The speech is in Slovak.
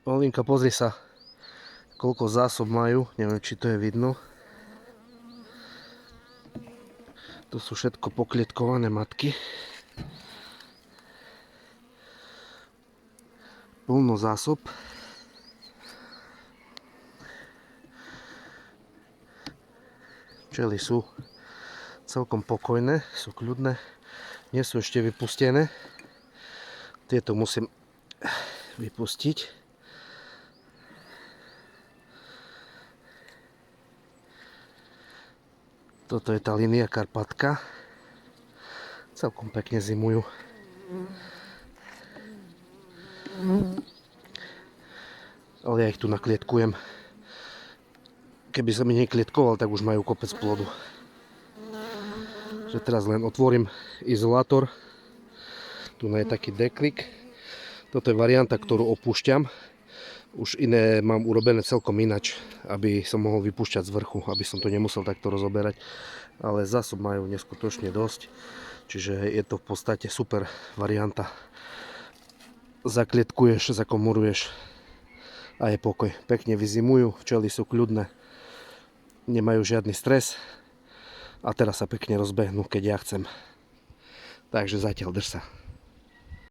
Olinka, pozri sa, koľko zásob majú, neviem, či to je vidno. Tu sú všetko poklietkované matky. Plno zásob. Včely sú celkom pokojné, sú kľudné, nie sú ešte vypustené. Tieto musím vypustiť. Toto je tá línia Karpatka. Celkom pekne zimujú. Ale ja ich tu naklietkujem. Keby som ich neklietkoval, tak už majú kopec plodu. Že teraz len otvorím izolátor. Tu je taký deklik. Toto je varianta, ktorú opúšťam. Už iné mám urobené celkom inač, aby som mohol vypúšťať z vrchu, aby som to nemusel takto rozoberať. Ale zásob majú neskutočne dosť. Čiže je to v podstate super varianta. Zaklietkuješ, zakomoruješ a je pokoj. Pekne vyzimujú, včely sú kľudné. Nemajú žiadny stres a teraz sa pekne rozbehnú, keď ja chcem. Takže zatiaľ drž sa.